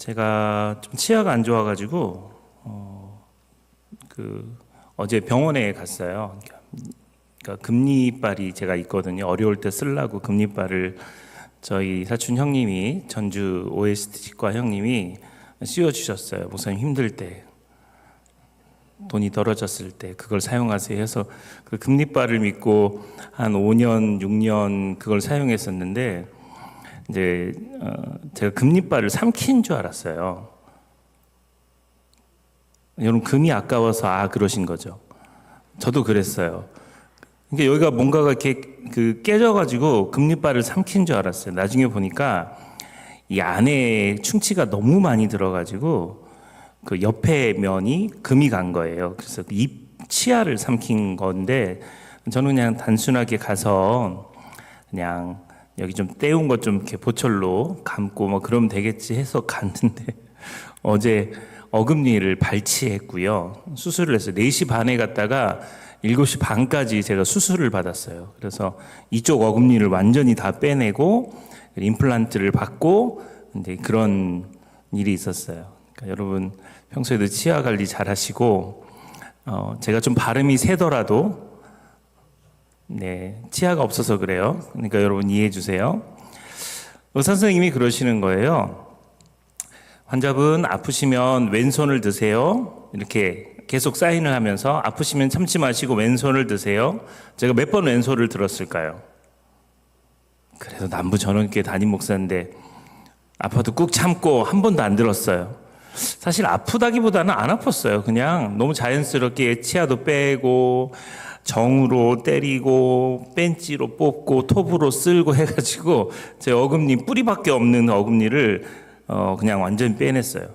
제가 좀 치아가 안 좋아가지고 어제 병원에 갔어요. 그러니까 금리빨이 제가 있거든요. 어려울 때 쓰려고 금리빨을 저희 사촌 형님이, 전주 OST 치과 형님이 씌워주셨어요. 목사님 힘들 때, 돈이 떨어졌을 때 그걸 사용하세요 해서 그 금리빨을 믿고 한 5년, 6년 그걸 사용했었는데, 이제 제가 금리빨을 삼킨 줄 알았어요. 여러분, 금이 아까워서 그러신 거죠. 저도 그랬어요. 그러니까 여기가 뭔가가 이렇게 깨져가지고 금리빨을 삼킨 줄 알았어요. 나중에 보니까 이 안에 충치가 너무 많이 들어가지고 그 옆에 면이 금이 간 거예요. 그래서 입 치아를 삼킨 건데, 저는 그냥 단순하게 가서 그냥 여기 좀 떼운 것 좀 이렇게 보철로 감고 뭐 그러면 되겠지 해서 갔는데, 어제 어금니를 발치했고요. 수술을 했어요. 4시 반에 갔다가 7시 반까지 제가 수술을 받았어요. 그래서 이쪽 어금니를 완전히 다 빼내고 임플란트를 받고 이제 그런 일이 있었어요. 그러니까 여러분, 평소에도 치아 관리 잘 하시고, 제가 좀 발음이 세더라도 치아가 없어서 그래요. 그러니까 여러분 이해해 주세요. 의사 선생님이 그러시는 거예요. 환자분 아프시면 왼손을 드세요. 이렇게 계속 사인을 하면서, 아프시면 참지 마시고 왼손을 드세요. 제가 몇 번 왼손을 들었을까요? 그래도 남부 전원교회 담임 목사인데 아파도 꾹 참고 한 번도 안 들었어요. 사실 아프다기보다는 안 아팠어요. 그냥 너무 자연스럽게 치아도 빼고 정으로 때리고 벤치로 뽑고 톱으로 쓸고 해가지고 제 어금니, 뿌리밖에 없는 어금니를 그냥 완전히 빼냈어요.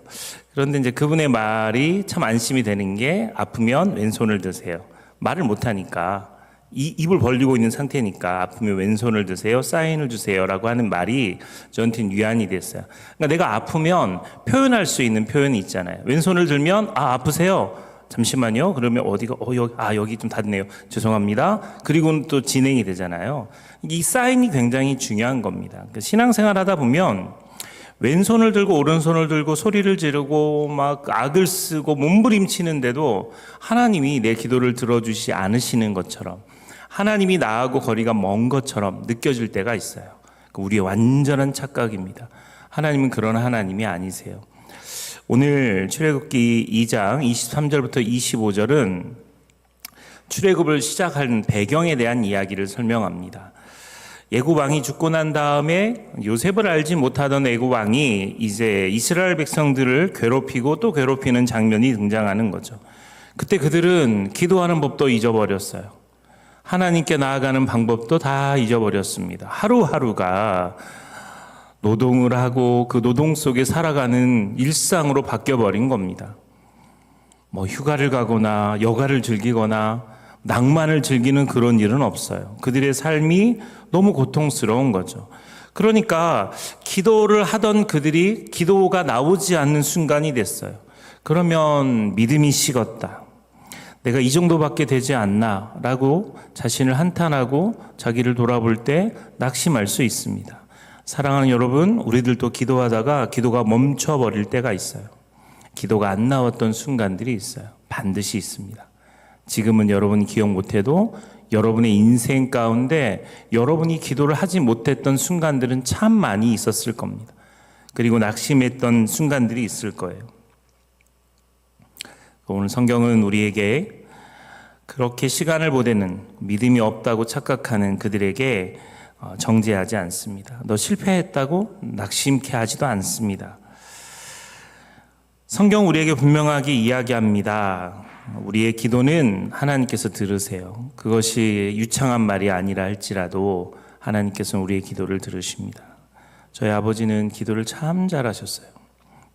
그런데 이제 그분의 말이 참 안심이 되는 게, 아프면 왼손을 드세요. 말을 못하니까, 입을 벌리고 있는 상태니까 아프면 왼손을 드세요, 사인을 주세요라고 하는 말이 저한테는 위안이 됐어요. 그러니까 내가 아프면 표현할 수 있는 표현이 있잖아요. 왼손을 들면 아프세요? 잠시만요. 그러면 어디가 여기 좀 닿네요. 죄송합니다. 그리고는 또 진행이 되잖아요. 이 사인이 굉장히 중요한 겁니다. 그러니까 신앙생활 하다 보면 왼손을 들고 오른손을 들고 소리를 지르고 막 악을 쓰고 몸부림치는데도 하나님이 내 기도를 들어주시지 않으시는 것처럼, 하나님이 나하고 거리가 먼 것처럼 느껴질 때가 있어요. 우리의 완전한 착각입니다. 하나님은 그런 하나님이 아니세요. 오늘 출애굽기 2장 23절부터 25절은 출애굽을 시작한 배경에 대한 이야기를 설명합니다. 애굽 왕이 죽고 난 다음에 요셉을 알지 못하던 애굽 왕이 이제 이스라엘 백성들을 괴롭히고 또 괴롭히는 장면이 등장하는 거죠. 그때 그들은 기도하는 법도 잊어버렸어요. 하나님께 나아가는 방법도 다 잊어버렸습니다. 하루하루가 노동을 하고 그 노동 속에 살아가는 일상으로 바뀌어버린 겁니다. 휴가를 가거나 여가를 즐기거나 낭만을 즐기는 그런 일은 없어요. 그들의 삶이 너무 고통스러운 거죠. 그러니까 기도를 하던 그들이 기도가 나오지 않는 순간이 됐어요. 그러면 믿음이 식었다, 내가 이 정도밖에 되지 않나 라고 자신을 한탄하고 자기를 돌아볼 때 낙심할 수 있습니다. 사랑하는 여러분, 우리들도 기도하다가 기도가 멈춰버릴 때가 있어요. 기도가 안 나왔던 순간들이 있어요. 반드시 있습니다. 지금은 여러분이 기억 못해도 여러분의 인생 가운데 여러분이 기도를 하지 못했던 순간들은 참 많이 있었을 겁니다. 그리고 낙심했던 순간들이 있을 거예요. 오늘 성경은 우리에게 그렇게 시간을 보내는, 믿음이 없다고 착각하는 그들에게 정죄하지 않습니다. 너 실패했다고 낙심케 하지도 않습니다. 성경 우리에게 분명하게 이야기합니다. 우리의 기도는 하나님께서 들으세요. 그것이 유창한 말이 아니라 할지라도 하나님께서는 우리의 기도를 들으십니다. 저희 아버지는 기도를 참 잘하셨어요.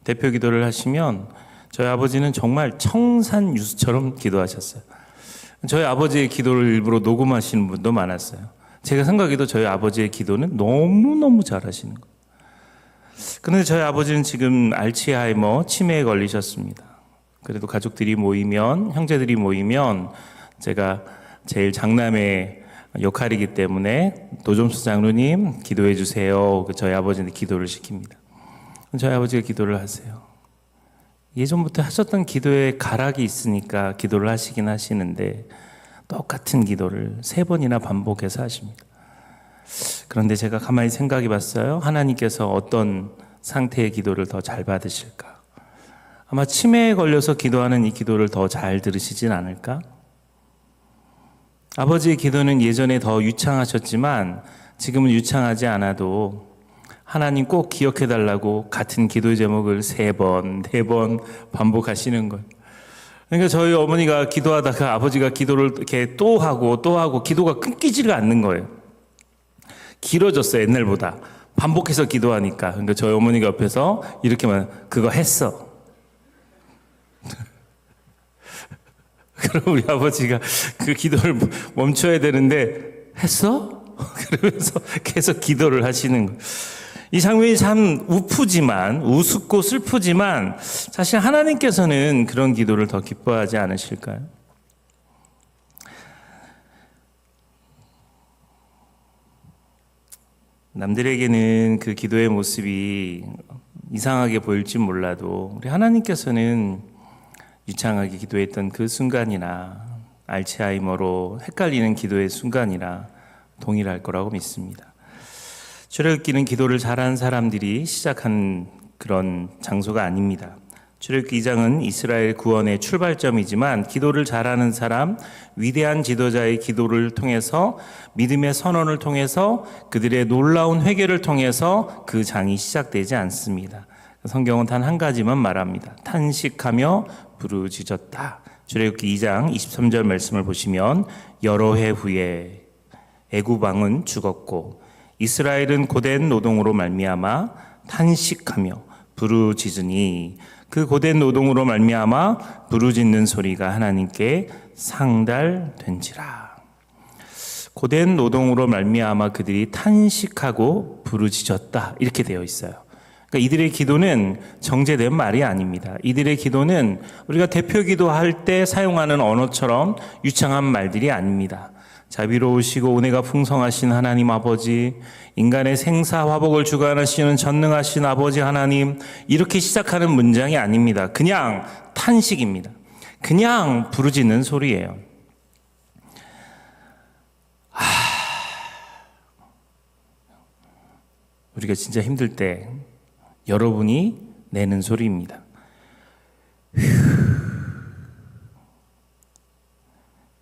대표 기도를 하시면 저희 아버지는 정말 청산유수처럼 기도하셨어요. 저희 아버지의 기도를 일부러 녹음하시는 분도 많았어요. 제가 생각해도 저희 아버지의 기도는 너무너무 잘하시는 거예요. 그런데 저희 아버지는 지금 알츠하이머 치매에 걸리셨습니다. 그래도 가족들이 모이면, 형제들이 모이면 제가 제일 장남의 역할이기 때문에 노점수 장로님 기도해 주세요. 저희 아버지한테 기도를 시킵니다. 저희 아버지가 기도를 하세요. 예전부터 하셨던 기도에 가락이 있으니까 기도를 하시긴 하시는데 똑같은 기도를 3번이나 반복해서 하십니다. 그런데 제가 가만히 생각해 봤어요. 하나님께서 어떤 상태의 기도를 더 잘 받으실까? 아마 치매에 걸려서 기도하는 이 기도를 더 잘 들으시진 않을까? 아버지의 기도는 예전에 더 유창하셨지만 지금은 유창하지 않아도 하나님 꼭 기억해 달라고 같은 기도 제목을 3번, 4번 반복하시는 거예요. 그러니까 저희 어머니가 기도하다가 아버지가 기도를 이렇게 또 하고 기도가 끊기지가 않는 거예요. 길어졌어요, 옛날보다. 반복해서 기도하니까. 그러니까 저희 어머니가 옆에서 이렇게 말, 그거 했어. 그럼 우리 아버지가 그 기도를 멈춰야 되는데, 했어? 그러면서 계속 기도를 하시는 거예요. 이 장면이 참 우습고 슬프지만 사실 하나님께서는 그런 기도를 더 기뻐하지 않으실까요? 남들에게는 그 기도의 모습이 이상하게 보일지 몰라도 우리 하나님께서는 유창하게 기도했던 그 순간이나 알츠하이머로 헷갈리는 기도의 순간이나 동일할 거라고 믿습니다. 출애굽기는 기도를 잘하는 사람들이 시작한 그런 장소가 아닙니다. 출애굽기 2장은 이스라엘 구원의 출발점이지만 기도를 잘하는 사람, 위대한 지도자의 기도를 통해서 믿음의 선언을 통해서 그들의 놀라운 회개를 통해서 그 장이 시작되지 않습니다. 성경은 단 한 가지만 말합니다. 탄식하며 부르짖었다. 출애굽기 2장 23절 말씀을 보시면 여러 해 후에 애굽 왕은 죽었고 이스라엘은 고된 노동으로 말미암아 탄식하며 부르짖으니 그 고된 노동으로 말미암아 부르짖는 소리가 하나님께 상달된지라. 고된 노동으로 말미암아 그들이 탄식하고 부르짖었다 이렇게 되어 있어요. 그러니까 이들의 기도는 정제된 말이 아닙니다. 이들의 기도는 우리가 대표 기도할 때 사용하는 언어처럼 유창한 말들이 아닙니다. 자비로우시고 은혜가 풍성하신 하나님 아버지, 인간의 생사 화복을 주관하시는 전능하신 아버지 하나님, 이렇게 시작하는 문장이 아닙니다. 그냥 탄식입니다. 그냥 부르짖는 소리예요. 우리가 진짜 힘들 때 여러분이 내는 소리입니다.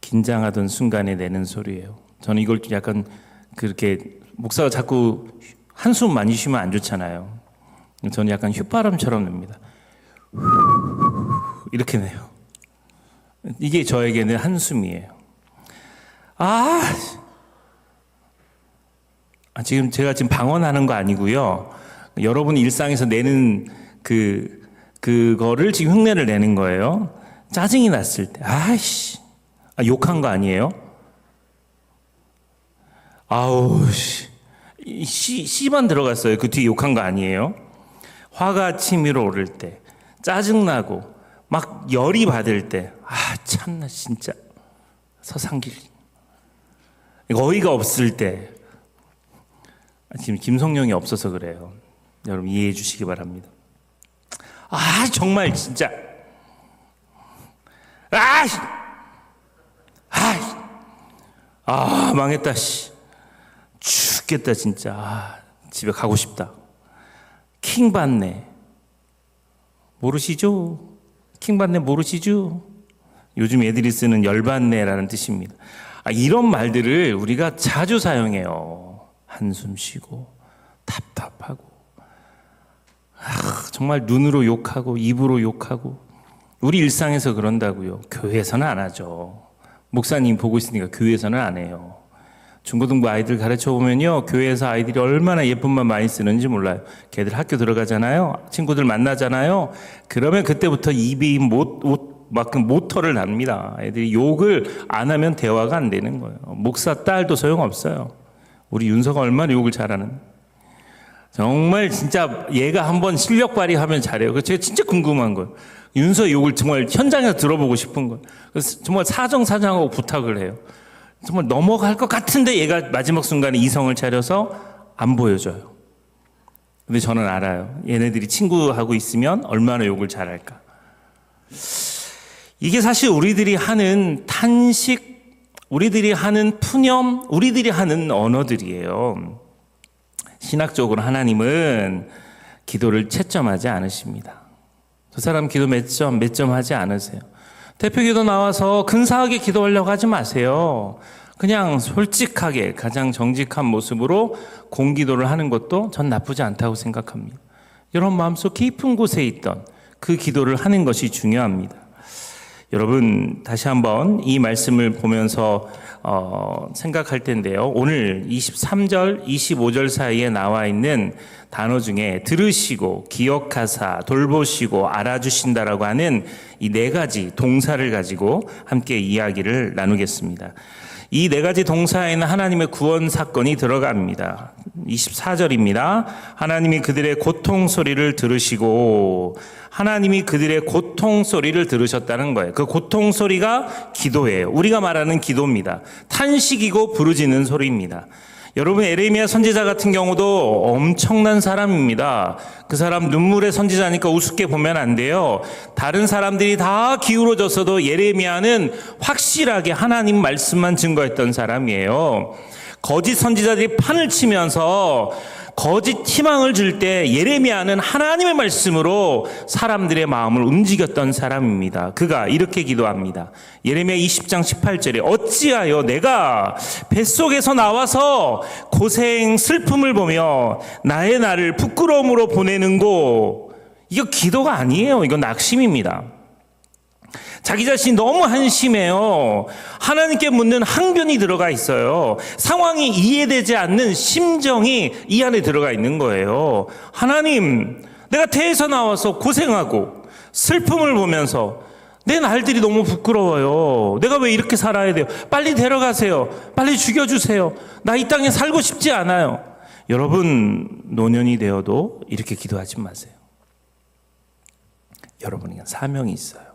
긴장하던 순간에 내는 소리예요. 저는 이걸 약간 그렇게 목사가 자꾸 한숨 많이 쉬면 안 좋잖아요. 저는 약간 휘바람처럼 냅니다. 이렇게 내요. 이게 저에게는 한숨이에요. 지금 제가 방언하는 거 아니고요. 여러분이 일상에서 내는 그거를 지금 흉내를 내는 거예요. 짜증이 났을 때, 욕한 거 아니에요? 씨만 들어갔어요. 그 뒤에 욕한 거 아니에요? 화가 치밀어 오를 때, 짜증나고, 막 열이 받을 때, 참나, 진짜. 서상길. 어이가 없을 때, 지금 김성령이 없어서 그래요. 여러분 이해해 주시기 바랍니다. 정말 진짜. 망했다, 죽겠다, 진짜. 집에 가고 싶다. 킹 받네. 모르시죠? 킹 받네 모르시죠? 요즘 애들이 쓰는 열받네라는 뜻입니다. 이런 말들을 우리가 자주 사용해요. 한숨 쉬고, 답답하고, 정말 눈으로 욕하고, 입으로 욕하고. 우리 일상에서 그런다고요. 교회에서는 안 하죠. 목사님 보고 있으니까 교회에서는 안 해요. 중고등부 아이들 가르쳐 보면요, 교회에서 아이들이 얼마나 예쁜 말 많이 쓰는지 몰라요. 걔들 학교 들어가잖아요. 친구들 만나잖아요. 그러면 그때부터 입이 모터를 납니다. 애들이 욕을 안 하면 대화가 안 되는 거예요. 목사 딸도 소용없어요. 우리 윤서가 얼마나 욕을 잘하는. 정말 진짜 얘가 한번 실력 발휘하면 잘해요. 그래서 제가 진짜 궁금한 거예요. 윤서 욕을 정말 현장에서 들어보고 싶은 거예요. 그래서 정말 사정사정하고 부탁을 해요. 정말 넘어갈 것 같은데 얘가 마지막 순간에 이성을 차려서 안 보여줘요. 근데 저는 알아요. 얘네들이 친구하고 있으면 얼마나 욕을 잘할까. 이게 사실 우리들이 하는 탄식, 우리들이 하는 푸념, 우리들이 하는 언어들이에요. 신학적으로 하나님은 기도를 채점하지 않으십니다. 저 사람 기도 몇 점 하지 않으세요. 대표 기도 나와서 근사하게 기도하려고 하지 마세요. 그냥 솔직하게 가장 정직한 모습으로 공기도를 하는 것도 전 나쁘지 않다고 생각합니다. 여러분 마음속 깊은 곳에 있던 그 기도를 하는 것이 중요합니다. 여러분 다시 한번 이 말씀을 보면서 생각할 텐데요. 오늘 23절, 25절 사이에 나와 있는 단어 중에 들으시고, 기억하사, 돌보시고, 알아주신다라고 하는 이 네 가지 동사를 가지고 함께 이야기를 나누겠습니다. 이 네 가지 동사에는 하나님의 구원 사건이 들어갑니다. 24절입니다. 하나님이 그들의 고통 소리를 들으시고, 하나님이 그들의 고통 소리를 들으셨다는 거예요. 그 고통 소리가 기도예요. 우리가 말하는 기도입니다. 탄식이고 부르짖는 소리입니다. 여러분 에레미야 선지자 같은 경우도 엄청난 사람입니다. 그 사람 눈물의 선지자니까 우습게 보면 안 돼요. 다른 사람들이 다 기울어졌어도 예레미야는 확실하게 하나님 말씀만 증거했던 사람이에요. 거짓 선지자들이 판을 치면서 거짓 희망을 줄 때 예레미야는 하나님의 말씀으로 사람들의 마음을 움직였던 사람입니다. 그가 이렇게 기도합니다. 예레미야 20장 18절에 어찌하여 내가 뱃속에서 나와서 고생 슬픔을 보며 나의 날을 부끄러움으로 보내는고. 이거 기도가 아니에요. 이건 낙심입니다. 자기 자신이 너무 한심해요. 하나님께 묻는 항변이 들어가 있어요. 상황이 이해되지 않는 심정이 이 안에 들어가 있는 거예요. 하나님, 내가 태에서 나와서 고생하고 슬픔을 보면서 내 날들이 너무 부끄러워요. 내가 왜 이렇게 살아야 돼요? 빨리 데려가세요. 빨리 죽여주세요. 나 이 땅에 살고 싶지 않아요. 여러분, 노년이 되어도 이렇게 기도하지 마세요. 여러분에게 사명이 있어요.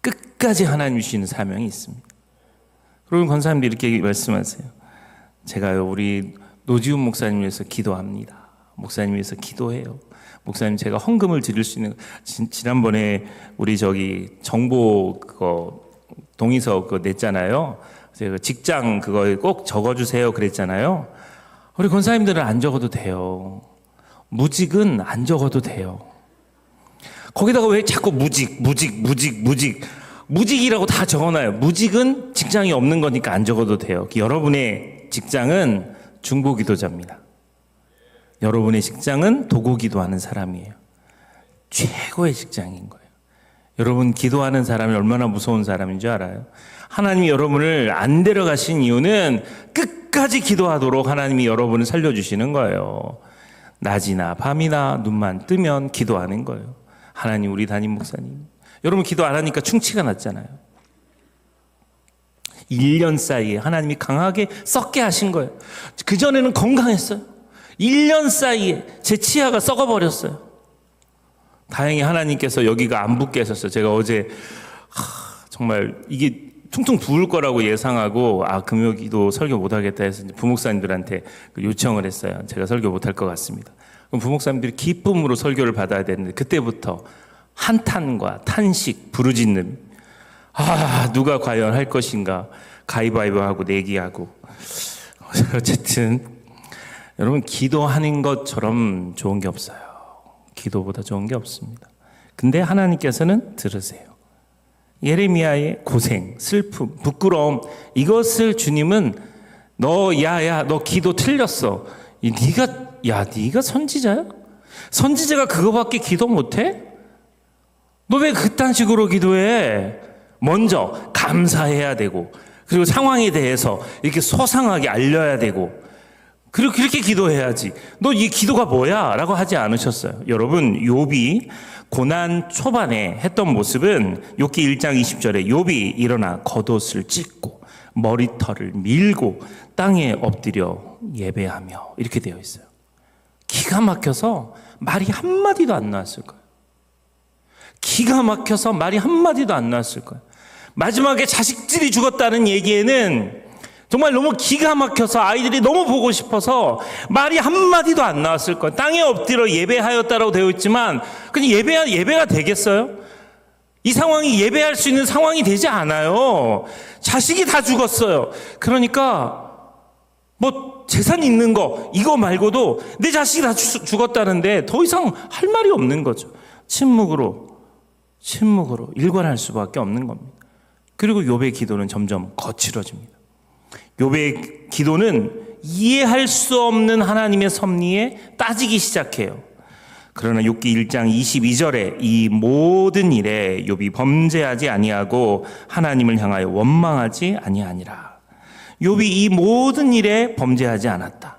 끝까지 하나님 주시는 사명이 있습니다. 그러면 권사님도 이렇게 말씀하세요. 제가요, 우리 노지훈 목사님 위해서 기도합니다. 목사님 위해서 기도해요. 목사님, 제가 헌금을 드릴 수 있는, 지난번에 우리 정보 동의서 냈잖아요. 제가 직장 그거 꼭 적어주세요 그랬잖아요. 우리 권사님들은 안 적어도 돼요. 무직은 안 적어도 돼요. 거기다가 왜 자꾸 무직이라고 다 적어놔요. 무직은 직장이 없는 거니까 안 적어도 돼요. 여러분의 직장은 중보기도자입니다. 여러분의 직장은 도구기도하는 사람이에요. 최고의 직장인 거예요. 여러분 기도하는 사람이 얼마나 무서운 사람인 줄 알아요? 하나님이 여러분을 안 데려가신 이유는 끝까지 기도하도록 하나님이 여러분을 살려주시는 거예요. 낮이나 밤이나 눈만 뜨면 기도하는 거예요. 하나님, 우리 담임 목사님, 여러분 기도 안 하니까 충치가 났잖아요. 1년 사이에 하나님이 강하게 썩게 하신 거예요. 그전에는 건강했어요. 1년 사이에 제 치아가 썩어버렸어요. 다행히 하나님께서 여기가 안 붓게 하셨어요. 제가 어제 정말 이게 퉁퉁 부을 거라고 예상하고 금요기도 설교 못하겠다 해서 부목사님들한테 요청을 했어요. 제가 설교 못할 것 같습니다. 그럼 부목사님들이 기쁨으로 설교를 받아야 되는데 그때부터 한탄과 탄식, 부르짖는, 누가 과연 할 것인가, 가위바위보하고 내기하고. 어쨌든 여러분 기도하는 것처럼 좋은 게 없어요. 기도보다 좋은 게 없습니다. 근데 하나님께서는 들으세요. 예레미야의 고생, 슬픔, 부끄러움, 이것을 주님은 너 기도 틀렸어. 네가 선지자야? 선지자가 그거밖에 기도 못해? 너 왜 그딴 식으로 기도해? 먼저 감사해야 되고, 그리고 상황에 대해서 이렇게 소상하게 알려야 되고, 그리고 그렇게 기도해야지. 너 이 기도가 뭐야? 라고 하지 않으셨어요. 여러분, 욥이 고난 초반에 했던 모습은 욥기 1장 20절에 욥이 일어나 겉옷을 찢고 머리털을 밀고 땅에 엎드려 예배하며 이렇게 되어 있어요. 기가 막혀서 말이 한마디도 안 나왔을 거예요. 기가 막혀서 말이 한마디도 안 나왔을 거예요. 마지막에 자식들이 죽었다는 얘기에는 정말 너무 기가 막혀서 아이들이 너무 보고 싶어서 말이 한마디도 안 나왔을 거예요. 땅에 엎드려 예배하였다라고 되어 있지만 그냥 예배가 되겠어요? 이 상황이 예배할 수 있는 상황이 되지 않아요. 자식이 다 죽었어요. 그러니까 뭐 재산 있는 거 이거 말고도 내 자식이 다 죽었다는데 더 이상 할 말이 없는 거죠. 침묵으로 일관할 수밖에 없는 겁니다. 그리고 욥의 기도는 점점 거칠어집니다. 욥의 기도는 이해할 수 없는 하나님의 섭리에 따지기 시작해요. 그러나 욥기 1장 22절에 이 모든 일에 욥이 범죄하지 아니하고 하나님을 향하여 원망하지 아니하니라. 욥이 이 모든 일에 범죄하지 않았다.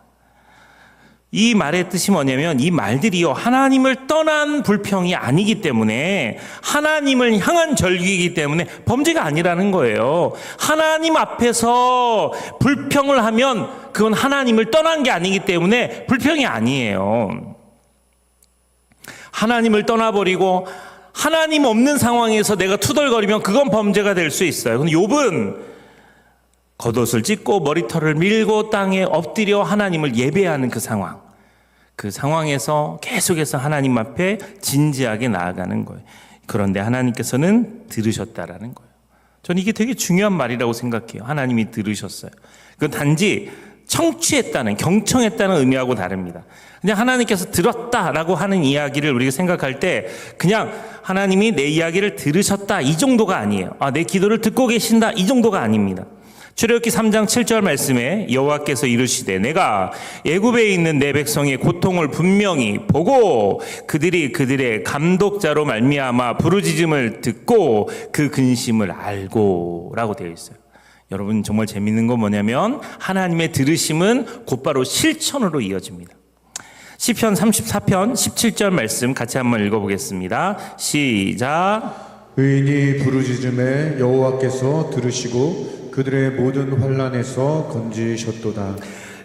이 말의 뜻이 뭐냐면 이 말들이요 하나님을 떠난 불평이 아니기 때문에 하나님을 향한 절기이기 때문에 범죄가 아니라는 거예요. 하나님 앞에서 불평을 하면 그건 하나님을 떠난 게 아니기 때문에 불평이 아니에요. 하나님을 떠나버리고 하나님 없는 상황에서 내가 투덜거리면 그건 범죄가 될 수 있어요. 근데 욥은 겉옷을 찢고 머리털을 밀고 땅에 엎드려 하나님을 예배하는 그 상황, 그 상황에서 계속해서 하나님 앞에 진지하게 나아가는 거예요. 그런데 하나님께서는 들으셨다라는 거예요. 저는 이게 되게 중요한 말이라고 생각해요. 하나님이 들으셨어요. 그건 단지 청취했다는, 경청했다는 의미하고 다릅니다. 그냥 하나님께서 들었다라고 하는 이야기를 우리가 생각할 때 그냥 하나님이 내 이야기를 들으셨다 이 정도가 아니에요. 내 기도를 듣고 계신다 이 정도가 아닙니다. 출애굽기 3장 7절 말씀에 여호와께서 이르시되 내가 애굽에 있는 내 백성의 고통을 분명히 보고 그들의 감독자로 말미암아 부르짖음을 듣고 그 근심을 알고 라고 되어 있어요. 여러분 정말 재밌는 건 뭐냐면 하나님의 들으심은 곧바로 실천으로 이어집니다. 시편 34편 17절 말씀 같이 한번 읽어보겠습니다. 시작. 의인이 부르짖음에 여호와께서 들으시고 그들의 모든 환난에서 건지셨도다.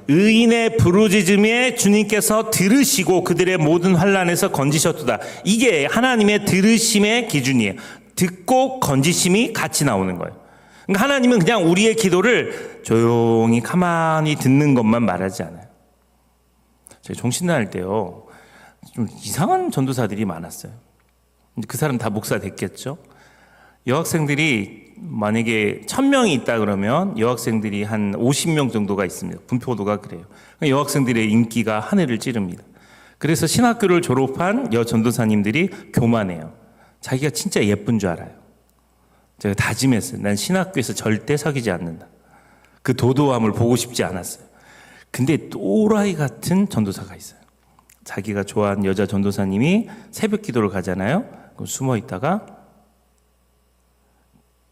의인의 부르짖음에 주님께서 들으시고 그들의 모든 환난에서 건지셨도다. 이게 하나님의 들으심의 기준이에요. 듣고 건지심이 같이 나오는 거예요. 그러니까 하나님은 그냥 우리의 기도를 조용히 가만히 듣는 것만 말하지 않아요. 제가 종신 나갈 때요 좀 이상한 전도사들이 많았어요. 그 사람 다 목사 됐겠죠. 여학생들이 만약에 1000명이 있다 그러면 여학생들이 한 50명 정도가 있습니다. 분포도가 그래요. 여학생들의 인기가 하늘을 찌릅니다. 그래서 신학교를 졸업한 여전도사님들이 교만해요. 자기가 진짜 예쁜 줄 알아요. 제가 다짐했어요. 난 신학교에서 절대 사귀지 않는다. 그 도도함을 보고 싶지 않았어요. 근데 또라이 같은 전도사가 있어요. 자기가 좋아하는 여자 전도사님이 새벽 기도를 가잖아요. 그럼 숨어 있다가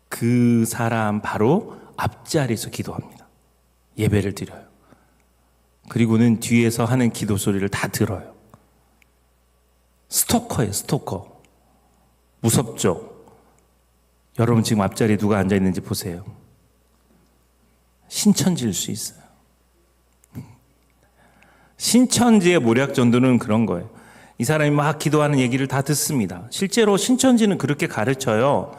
그 사람 바로 앞자리에서 기도합니다. 예배를 드려요. 그리고는 뒤에서 하는 기도 소리를 다 들어요. 스토커예요, 스토커. 무섭죠? 여러분 지금 앞자리에 누가 앉아 있는지 보세요. 신천지일 수 있어요. 신천지의 모략 전도는 그런 거예요. 이 사람이 막 기도하는 얘기를 다 듣습니다. 실제로 신천지는 그렇게 가르쳐요.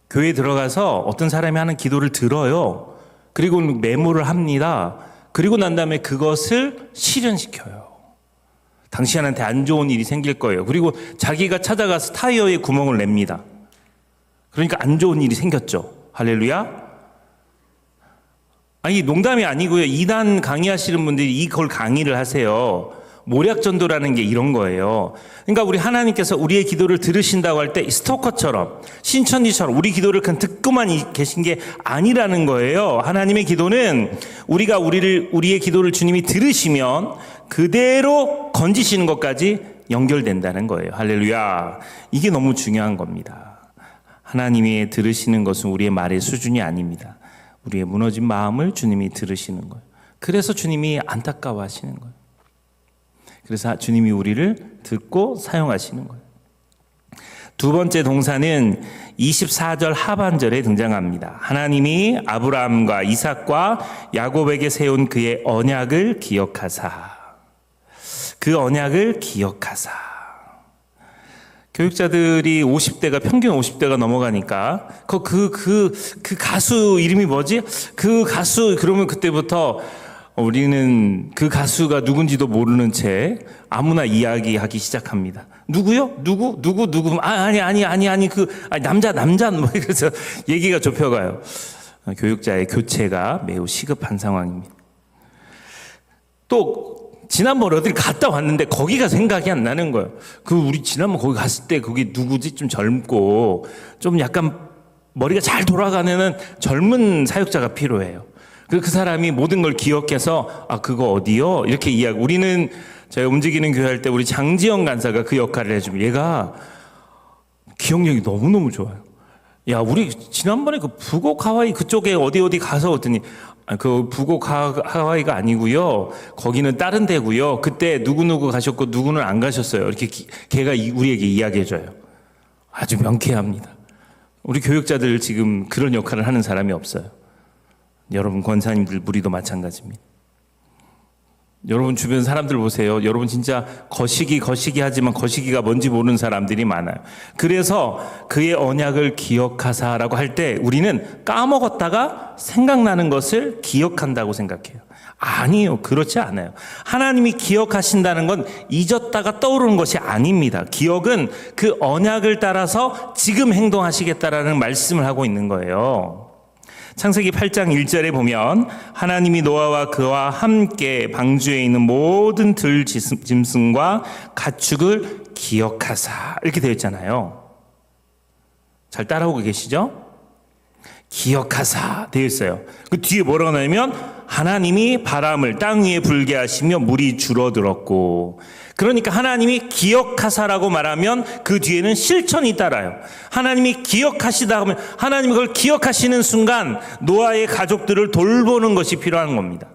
교회에 들어가서 어떤 사람이 하는 기도를 들어요. 그리고 메모를 합니다. 그리고 난 다음에 그것을 실현시켜요. 당신한테 안 좋은 일이 생길 거예요. 그리고 자기가 찾아가서 타이어에 구멍을 냅니다. 그러니까 안 좋은 일이 생겼죠. 할렐루야. 아니 농담이 아니고요. 이단 강의하시는 분들이 이걸 강의를 하세요. 모략전도라는 게 이런 거예요. 그러니까 우리 하나님께서 우리의 기도를 들으신다고 할 때 스토커처럼 신천지처럼 우리 기도를 그냥 듣고만 계신 게 아니라는 거예요. 하나님의 기도는 우리의 기도를 주님이 들으시면 그대로 건지시는 것까지 연결된다는 거예요. 할렐루야. 이게 너무 중요한 겁니다. 하나님이 들으시는 것은 우리의 말의 수준이 아닙니다. 우리의 무너진 마음을 주님이 들으시는 거예요. 그래서 주님이 안타까워하시는 거예요. 그래서 주님이 우리를 듣고 사용하시는 거예요. 두 번째 동사는 24절 하반절에 등장합니다. 하나님이 아브라함과 이삭과 야곱에게 세운 그의 언약을 기억하사. 그 언약을 기억하사. 교육자들이 50대가 평균 50대가 넘어가니까 그 가수 이름이 뭐지? 그 가수 그러면 그때부터 우리는 그 가수가 누군지도 모르는 채 아무나 이야기하기 시작합니다. 누구요? 누구? 아니 남자 뭐 그래서 얘기가 좁혀가요. 교육자의 교체가 매우 시급한 상황입니다. 또 지난번 어딜 갔다 왔는데 거기가 생각이 안 나는 거예요. 우리 지난번 거기 갔을 때 거기 누구지? 좀 젊고 좀 약간 머리가 잘 돌아가는 젊은 사역자가 필요해요. 그 사람이 모든 걸 기억해서 그거 어디요? 이렇게 이야기. 우리는 저희 움직이는 교회 할 때 우리 장지영 간사가 그 역할을 해주면 얘가 기억력이 너무너무 좋아요. 야, 우리 지난번에 그 북옥 하와이 그쪽에 어디 가서 오더니 그 북옥 하와이가 아니고요. 거기는 다른 데고요. 그때 누구 가셨고 누구는 안 가셨어요. 이렇게 걔가 우리에게 이야기해줘요. 아주 명쾌합니다. 우리 교육자들 지금 그런 역할을 하는 사람이 없어요. 여러분 권사님들 무리도 마찬가지입니다. 여러분 주변 사람들 보세요. 여러분 진짜 거시기 하지만 거시기가 뭔지 모르는 사람들이 많아요. 그래서 그의 언약을 기억하사라고 할 때 우리는 까먹었다가 생각나는 것을 기억한다고 생각해요. 아니요, 그렇지 않아요. 하나님이 기억하신다는 건 잊었다가 떠오르는 것이 아닙니다. 기억은 그 언약을 따라서 지금 행동하시겠다라는 말씀을 하고 있는 거예요. 창세기 8장 1절에 보면 하나님이 노아와 그와 함께 방주에 있는 모든 들 짐승과 가축을 기억하사 이렇게 되어 있잖아요. 잘 따라오고 계시죠? 기억하사 되어 있어요. 그 뒤에 뭐라고 나오면 하나님이 바람을 땅 위에 불게 하시며 물이 줄어들었고, 그러니까 하나님이 기억하사라고 말하면 그 뒤에는 실천이 따라요. 하나님이 기억하시다 하면 하나님이 그걸 기억하시는 순간 노아의 가족들을 돌보는 것이 필요한 겁니다.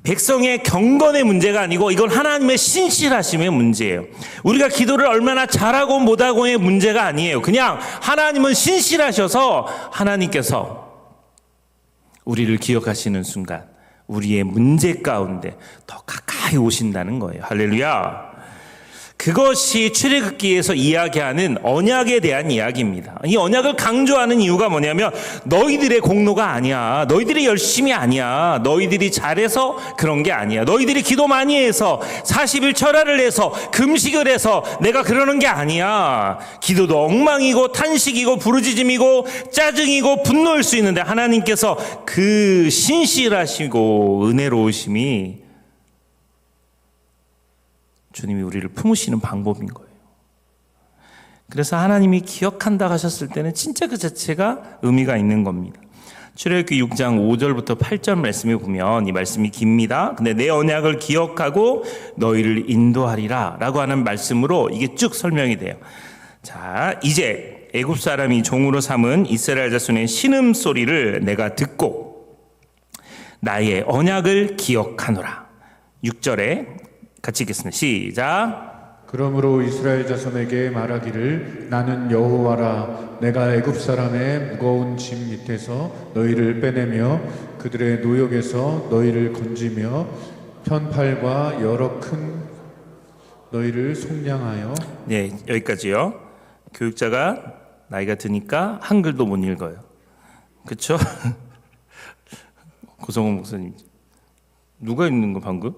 백성의 경건의 문제가 아니고 이건 하나님의 신실하심의 문제예요. 우리가 기도를 얼마나 잘하고 못하고의 문제가 아니에요. 그냥 하나님은 신실하셔서 하나님께서 우리를 기억하시는 순간 우리의 문제 가운데 더 가까이 오신다는 거예요. 할렐루야. 그것이 출애굽기에서 이야기하는 언약에 대한 이야기입니다. 이 언약을 강조하는 이유가 뭐냐면 너희들의 공로가 아니야. 너희들이 열심히 아니야. 너희들이 잘해서 그런 게 아니야. 너희들이 기도 많이 해서 40일 철야를 해서 금식을 해서 내가 그러는 게 아니야. 기도도 엉망이고 탄식이고 부르짖음이고 짜증이고 분노일 수 있는데 하나님께서 그 신실하시고 은혜로우심이 주님이 우리를 품으시는 방법인 거예요. 그래서 하나님이 기억한다 하셨을 때는 진짜 그 자체가 의미가 있는 겁니다. 출애굽기 6장 5절부터 8절 말씀에 보면 이 말씀이 깁니다. 근데 내 언약을 기억하고 너희를 인도하리라 라고 하는 말씀으로 이게 쭉 설명이 돼요. 자, 이제 애굽 사람이 종으로 삼은 이스라엘 자손의 신음소리를 내가 듣고 나의 언약을 기억하노라. 6절에 같이 읽겠습니다. 시작. 그러므로 이스라엘 자손에게 말하기를 나는 여호와라. 내가 애굽 사람의 무거운 짐 밑에서 너희를 빼내며 그들의 노역에서 너희를 건지며 편팔과 여러 큰 너희를 속량하여. 네, 여기까지요. 교육자가 나이가 드니까 한글도 못 읽어요. 그렇죠? 고성호 목사님 누가 읽는 거 방금?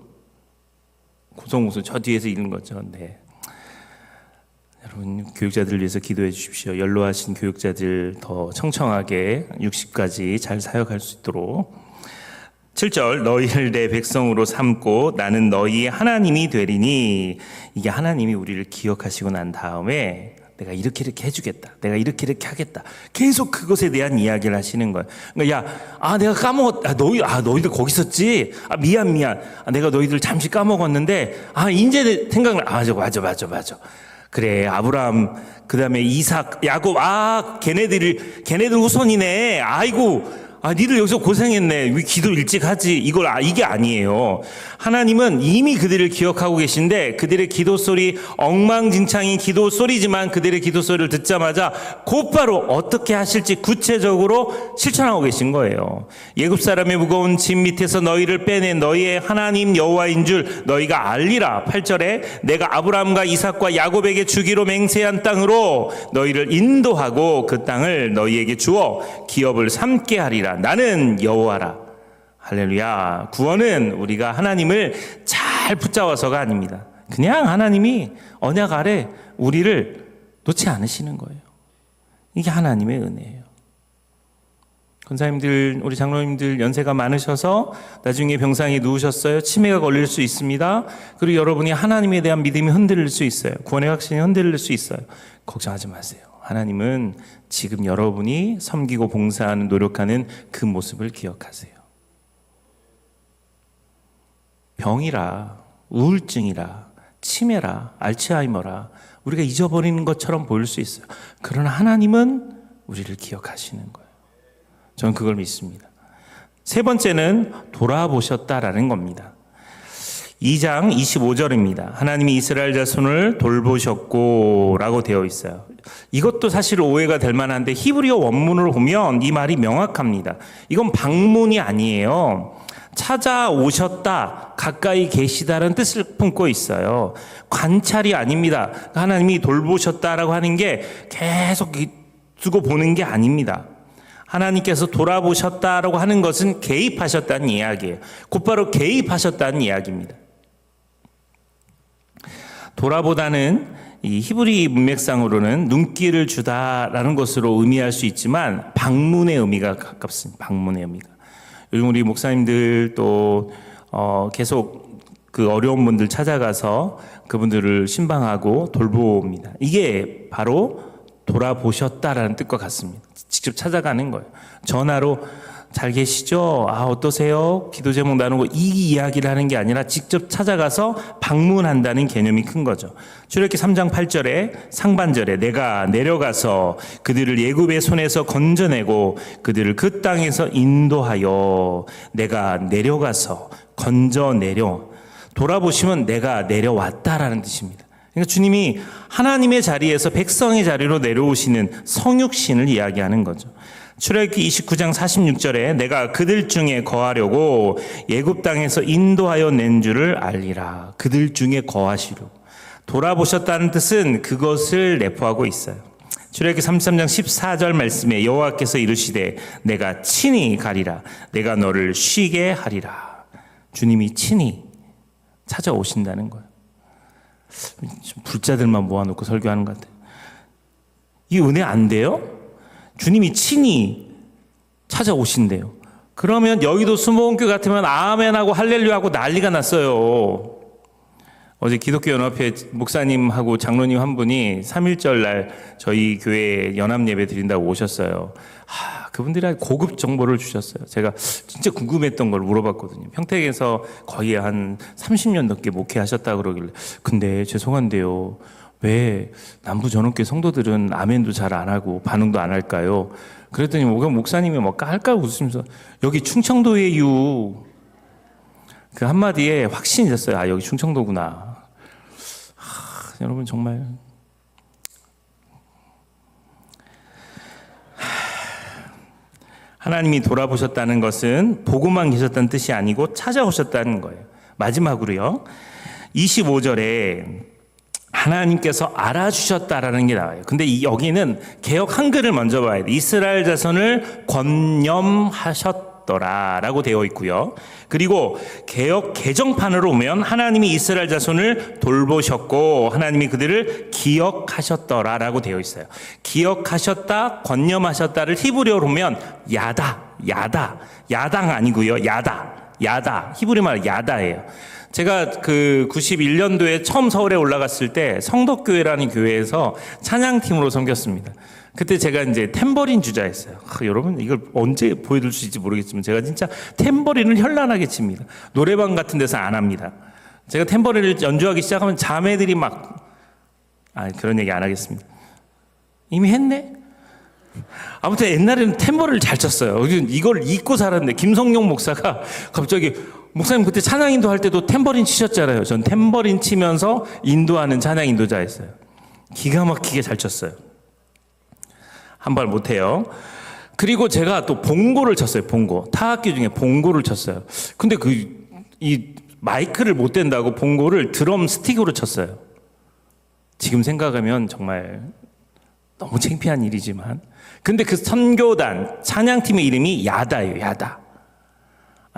고성호 목사님 저 뒤에서 읽는 거죠. 네. 여러분 교육자들을 위해서 기도해 주십시오. 연로하신 교육자들 더 청청하게 60까지 잘 사역할 수 있도록. 7절 너희를 내 백성으로 삼고 나는 너희의 하나님이 되리니. 이게 하나님이 우리를 기억하시고 난 다음에 내가 이렇게 해주겠다. 내가 이렇게 하겠다. 계속 그것에 대한 이야기를 하시는 거예요. 그러니까 내가 까먹었다. 너희들 거기 있었지. 미안. 내가 너희들 잠시 까먹었는데 이제 생각나. 맞아. 그래, 아브라함, 그 다음에 이삭, 야곱, 걔네들 후손이네. 아이고, 니들 여기서 고생했네. 왜 기도 일찍 하지? 이게 아니에요. 하나님은 이미 그들을 기억하고 계신데 그들의 기도 소리, 엉망진창인 기도 소리지만 그들의 기도 소리를 듣자마자 곧바로 어떻게 하실지 구체적으로 실천하고 계신 거예요. 애굽 사람의 무거운 짐 밑에서 너희를 빼낸 너희의 하나님 여호와인 줄 너희가 알리라. 8절에 내가 아브라함과 이삭과 야곱에게 주기로 맹세한 땅으로 너희를 인도하고 그 땅을 너희에게 주어 기업을 삼게 하리라. 나는 여호와라. 할렐루야. 구원은 우리가 하나님을 잘 붙잡아서가 아닙니다. 그냥 하나님이 언약 아래 우리를 놓지 않으시는 거예요. 이게 하나님의 은혜예요. 권사님들, 우리 장로님들 연세가 많으셔서 나중에 병상에 누우셨어요. 치매가 걸릴 수 있습니다. 그리고 여러분이 하나님에 대한 믿음이 흔들릴 수 있어요. 구원의 확신이 흔들릴 수 있어요. 걱정하지 마세요. 하나님은 지금 여러분이 섬기고 봉사하는 노력하는 그 모습을 기억하세요. 병이라, 우울증이라, 치매라, 알츠하이머라 우리가 잊어버리는 것처럼 보일 수 있어요. 그러나 하나님은 우리를 기억하시는 거예요. 저는 그걸 믿습니다. 세 번째는 돌아보셨다라는 겁니다. 2장 25절입니다. 하나님이 이스라엘 자손을 돌보셨고 라고 되어 있어요. 이것도 사실 오해가 될 만한데 히브리어 원문으로 보면 이 말이 명확합니다. 이건 방문이 아니에요. 찾아오셨다, 가까이 계시다라는 뜻을 품고 있어요. 관찰이 아닙니다. 하나님이 돌보셨다라고 하는 게 계속 두고 보는 게 아닙니다. 하나님께서 돌아보셨다라고 하는 것은 개입하셨다는 이야기예요. 곧바로 개입하셨다는 이야기입니다. 돌아보다는 이 히브리 문맥상으로는 눈길을 주다라는 것으로 의미할 수 있지만 방문의 의미가 가깝습니다. 방문의 의미가. 요즘 우리 목사님들 또 계속 그 어려운 분들 찾아가서 그분들을 신방하고 돌봅니다. 이게 바로 돌아보셨다라는 뜻과 같습니다. 직접 찾아가는 거예요. 전화로 잘 계시죠? 어떠세요? 기도 제목 나누고 이 이야기를 하는 게 아니라 직접 찾아가서 방문한다는 개념이 큰 거죠. 출애굽기 3장 8절에 상반절에 내가 내려가서 그들을 애굽의 손에서 건져내고 그들을 그 땅에서 인도하여 내가 내려가서 건져내려 돌아보시면 내가 내려왔다라는 뜻입니다. 그러니까 주님이 하나님의 자리에서 백성의 자리로 내려오시는 성육신을 이야기하는 거죠. 출애굽기 29장 46절에 내가 그들 중에 거하려고 애굽 땅에서 인도하여 낸 줄을 알리라. 그들 중에 거하시려. 돌아보셨다는 뜻은 그것을 내포하고 있어요. 출애굽기 33장 14절 말씀에 여호와께서 이르시되 내가 친히 가리라. 내가 너를 쉬게 하리라. 주님이 친히 찾아오신다는 거예요. 불자들만 모아놓고 설교하는 것 같아요. 이 은혜 안 돼요? 주님이 친히 찾아오신대요. 그러면 여의도 수목원교 같으면 아멘하고 할렐루야하고 난리가 났어요. 어제 기독교연합회 목사님하고 장로님 한 분이 3.1절 날 저희 교회에 연합예배 드린다고 오셨어요. 그분들이 고급 정보를 주셨어요. 제가 진짜 궁금했던 걸 물어봤거든요. 평택에서 거의 한 30년 넘게 목회하셨다고 그러길래 근데 죄송한데요. 왜 남부전원교회 성도들은 아멘도 잘 안 하고 반응도 안 할까요? 그랬더니 목사님이 막 깔깔 웃으면서 여기 충청도예요. 그 한마디에 확신이 됐어요. 여기 충청도구나. 여러분 정말 하나님이 돌아보셨다는 것은 보고만 계셨다는 뜻이 아니고 찾아오셨다는 거예요. 마지막으로요. 25절에 하나님께서 알아주셨다라는 게 나와요. 근데 여기는 개역 한글을 먼저 봐야 돼요. 이스라엘 자손을 권념하셨더라라고 되어 있고요. 그리고 개역 개정판으로 오면 하나님이 이스라엘 자손을 돌보셨고 하나님이 그들을 기억하셨더라라고 되어 있어요. 기억하셨다, 권념하셨다를 히브리어로 보면 야당 아니고요. 야다. 히브리 말 야다예요. 제가 그 91년도에 처음 서울에 올라갔을 때 성덕교회라는 교회에서 찬양팀으로 섬겼습니다. 그때 제가 이제 탬버린 주자였어요. 여러분 이걸 언제 보여줄 수 있을지 모르겠지만 제가 진짜 탬버린을 현란하게 칩니다. 노래방 같은 데서 안 합니다. 제가 탬버린을 연주하기 시작하면 자매들이 그런 얘기 안 하겠습니다. 이미 했네? 아무튼 옛날에는 탬버린을 잘 쳤어요. 이걸 잊고 살았는데 김성용 목사가 갑자기 목사님 그때 찬양 인도할 때도 탬버린 치셨잖아요. 전 탬버린 치면서 인도하는 찬양 인도자였어요. 기가 막히게 잘 쳤어요. 한 발 못해요. 그리고 제가 또 봉고를 쳤어요. 봉고. 타악기 중에 봉고를 쳤어요. 근데 이 마이크를 못 댄다고 봉고를 드럼 스틱으로 쳤어요. 지금 생각하면 정말 너무 창피한 일이지만, 근데 그 선교단 찬양팀의 이름이 야다예요. 야다.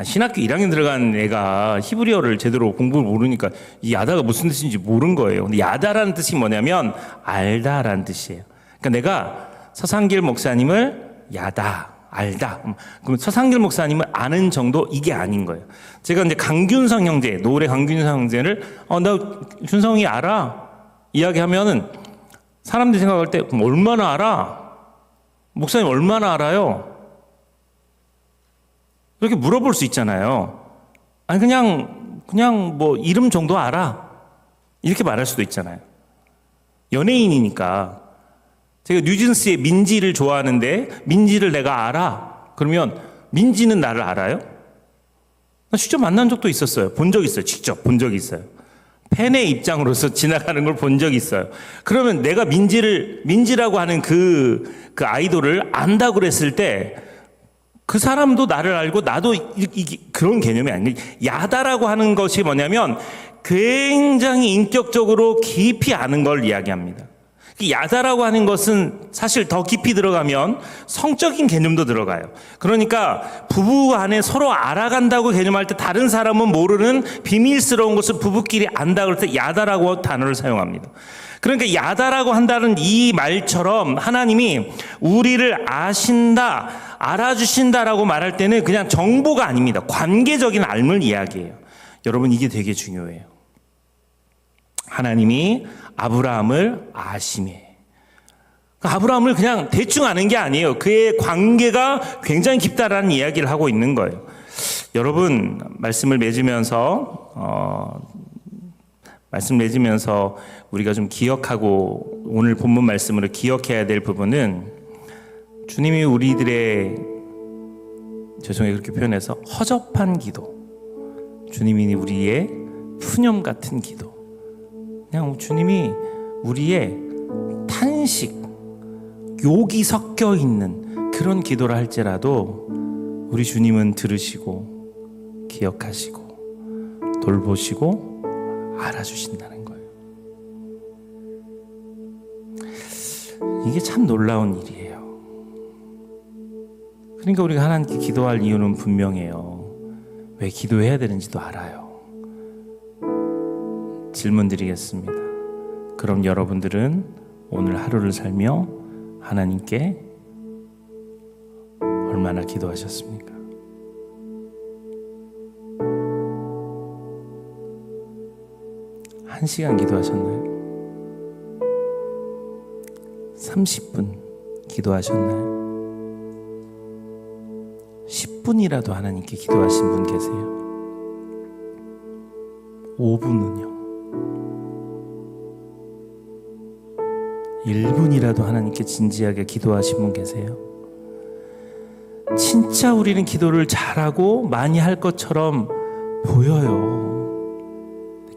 신학교 1학년 들어간 애가 히브리어를 제대로 공부를 모르니까 이 야다가 무슨 뜻인지 모른 거예요. 근데 야다라는 뜻이 뭐냐면 알다라는 뜻이에요. 그러니까 내가 서상길 목사님을 야다, 알다. 그럼 서상길 목사님을 아는 정도, 이게 아닌 거예요. 제가 이제 강균성 형제, 노래 강균성 형제를 나 준성이 알아 이야기하면은 사람들이 생각할 때 그럼 얼마나 알아? 목사님 얼마나 알아요? 이렇게 물어볼 수 있잖아요. 아니 그냥 뭐 이름 정도 알아. 이렇게 말할 수도 있잖아요. 연예인이니까. 제가 뉴진스의 민지를 좋아하는데 민지를 내가 알아. 그러면 민지는 나를 알아요? 나 직접 만난 적도 있었어요. 본 적 있어요. 직접 본 적이 있어요. 팬의 입장으로서 지나가는 걸 본 적이 있어요. 그러면 내가 민지라고 하는 그 아이돌을 안다고 그랬을 때 그 사람도 나를 알고 나도 그런 개념이 아니에요. 야다라고 하는 것이 뭐냐면 굉장히 인격적으로 깊이 아는 걸 이야기합니다. 야다라고 하는 것은 사실 더 깊이 들어가면 성적인 개념도 들어가요. 그러니까 부부 안에 서로 알아간다고 개념할 때 다른 사람은 모르는 비밀스러운 것을 부부끼리 안다 그럴 때 야다라고 단어를 사용합니다. 그러니까 야다라고 한다는 이 말처럼 하나님이 우리를 아신다, 알아주신다라고 말할 때는 그냥 정보가 아닙니다. 관계적인 알물 이야기예요. 여러분 이게 되게 중요해요. 하나님이 아브라함을 아심해. 아브라함을 그냥 대충 아는 게 아니에요. 그의 관계가 굉장히 깊다라는 이야기를 하고 있는 거예요. 여러분 말씀을 맺으면서 우리가 좀 기억하고 오늘 본문 말씀으로 기억해야 될 부분은 주님이 우리들의 죄송해요 그렇게 표현해서 허접한 기도, 주님이 우리의 푸념 같은 기도, 그냥 주님이 우리의 탄식, 욕이 섞여 있는 그런 기도를 할지라도 우리 주님은 들으시고 기억하시고 돌보시고 알아주신다는 거예요. 이게 참 놀라운 일이에요. 그러니까 우리가 하나님께 기도할 이유는 분명해요. 왜 기도해야 되는지도 알아요. 질문 드리겠습니다. 그럼 여러분들은 오늘 하루를 살며 하나님께 얼마나 기도하셨습니까? 한 시간 기도하셨나요? 30분 기도하셨나요? 10분이라도 하나님께 기도하신 분 계세요? 5분은요? 1분이라도 하나님께 진지하게 기도하신 분 계세요? 진짜 우리는 기도를 잘하고 많이 할 것처럼 보여요.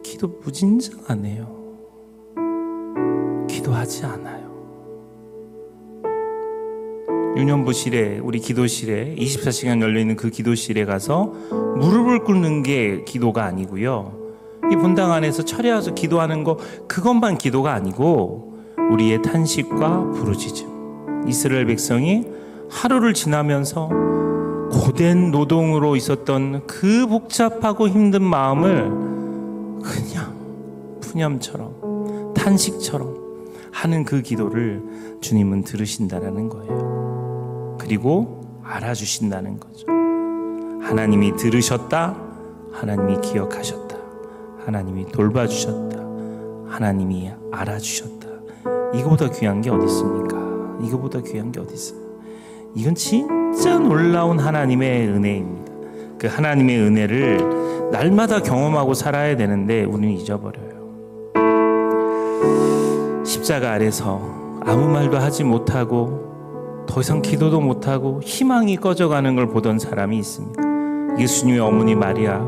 기도 무진장하네요. 기도하지 않아요. 유년부실에 우리 기도실에 24시간 열려있는 그 기도실에 가서 무릎을 꿇는 게 기도가 아니고요. 이 분당 안에서 철야와서 기도하는 거 그것만 기도가 아니고 우리의 탄식과 부르짖음, 이스라엘 백성이 하루를 지나면서 고된 노동으로 있었던 그 복잡하고 힘든 마음을 그냥 푸념처럼 탄식처럼 하는 그 기도를 주님은 들으신다는 거예요. 그리고 알아주신다는 거죠. 하나님이 들으셨다, 하나님이 기억하셨다, 하나님이 돌봐주셨다, 하나님이 알아주셨다. 이거보다 귀한 게 어디 있습니까? 이거보다 귀한 게 어디 있어요? 이건 진짜 놀라운 하나님의 은혜입니다. 그 하나님의 은혜를 날마다 경험하고 살아야 되는데 우리는 잊어버려요. 십자가 아래서 아무 말도 하지 못하고 더 이상 기도도 못하고 희망이 꺼져가는 걸 보던 사람이 있습니다. 예수님의 어머니 마리아,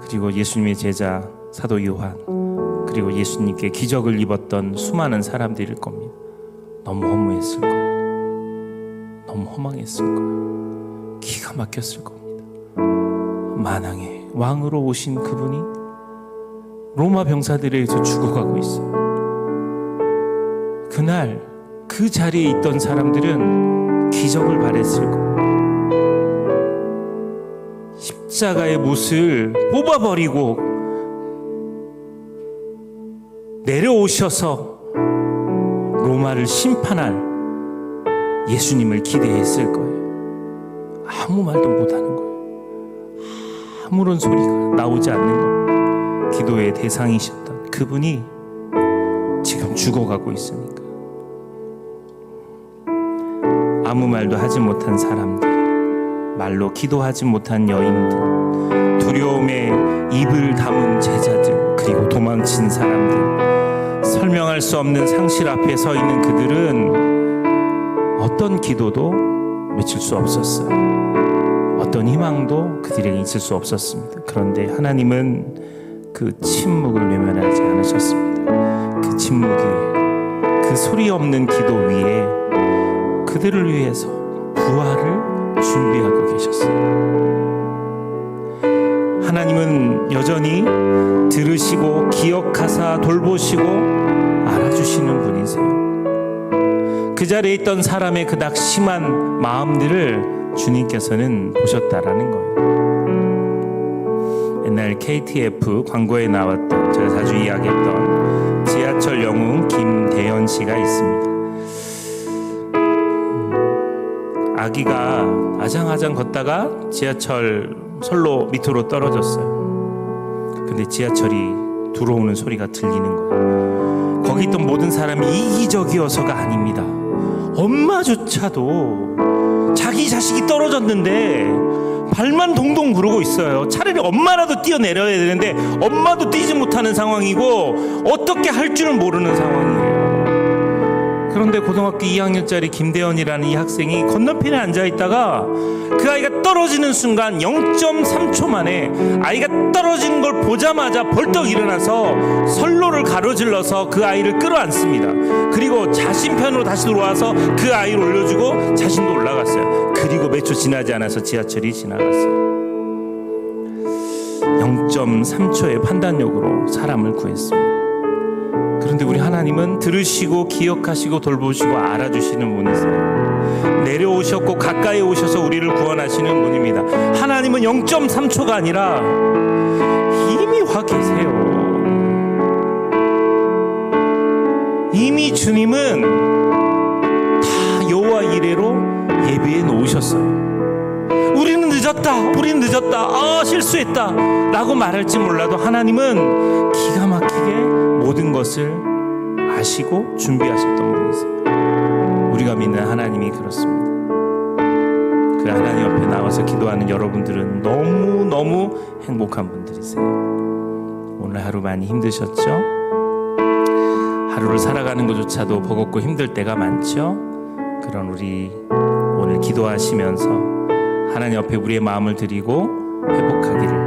그리고 예수님의 제자 사도 요한, 그리고 예수님께 기적을 입었던 수많은 사람들일 겁니다. 너무 허무했을 거예요. 너무 허망했을 거예요. 기가 막혔을 겁니다. 만왕의 왕으로 오신 그분이 로마 병사들에 의해서 죽어가고 있어요. 그날 그 자리에 있던 사람들은 기적을 바랬을 거예요. 십자가의 못을 뽑아버리고 내려오셔서 로마를 심판할 예수님을 기대했을 거예요. 아무 말도 못하는 거예요. 아무런 소리가 나오지 않는 거예요. 기도의 대상이셨던 그분이 지금 죽어가고 있으니까. 아무 말도 하지 못한 사람들, 말로 기도하지 못한 여인들, 두려움에 입을 다문 제자들, 그리고 도망친 사람들, 설명할 수 없는 상실 앞에 서 있는 그들은 어떤 기도도 맺힐 수 없었어요. 어떤 희망도 그들에게 있을 수 없었습니다. 그런데 하나님은 그 침묵을 외면하지 않으셨습니다. 그 침묵 위에, 그 소리 없는 기도 위에 그들을 위해서 부활을 준비하고 계셨어요. 하나님은 여전히 들으시고 기억하사 돌보시고 알아주시는 분이세요. 그 자리에 있던 사람의 그 낙심한 마음들을 주님께서는 보셨다라는 거예요. 옛날 KTF 광고에 나왔던, 제가 자주 이야기했던 지하철 영웅 김대현 씨가 있습니다. 아기가 아장아장 걷다가 지하철 선로 밑으로 떨어졌어요. 근데 지하철이 들어오는 소리가 들리는 거예요. 거기 있던 모든 사람이 이기적이어서가 아닙니다. 엄마조차도 자기 자식이 떨어졌는데 발만 동동 구르고 있어요. 차라리 엄마라도 뛰어내려야 되는데 엄마도 뛰지 못하는 상황이고 어떻게 할 줄은 모르는 상황이에요. 그런데 고등학교 2학년짜리 김대현이라는 이 학생이 건너편에 앉아있다가 그 아이가 떨어지는 순간 0.3초 만에 아이가 떨어진 걸 보자마자 벌떡 일어나서 선로를 가로질러서 그 아이를 끌어안습니다. 그리고 자신 편으로 다시 돌아와서 그 아이를 올려주고 자신도 올라갔어요. 그리고 몇 초 지나지 않아서 지하철이 지나갔어요. 0.3초의 판단력으로 사람을 구했습니다. 그런데 우리 하나님은 들으시고 기억하시고 돌보시고 알아주시는 분이세요. 내려오셨고 가까이 오셔서 우리를 구원하시는 분입니다. 하나님은 0.3초가 아니라 이미 와 계세요. 이미 주님은 다 여호와 이레로 예비해 놓으셨어요. 우리는 늦었다, 아 실수했다 라고 말할지 몰라도 하나님은 기가 막히게 모든 것을 아시고 준비하셨던 분이세요. 우리가 믿는 하나님이 그렇습니다. 그 하나님 옆에 나와서 기도하는 여러분들은 너무너무 행복한 분들이세요. 오늘 하루 많이 힘드셨죠? 하루를 살아가는 것조차도 버겁고 힘들 때가 많죠? 그런 우리 오늘 기도하시면서 하나님 옆에 우리의 마음을 드리고 회복하기를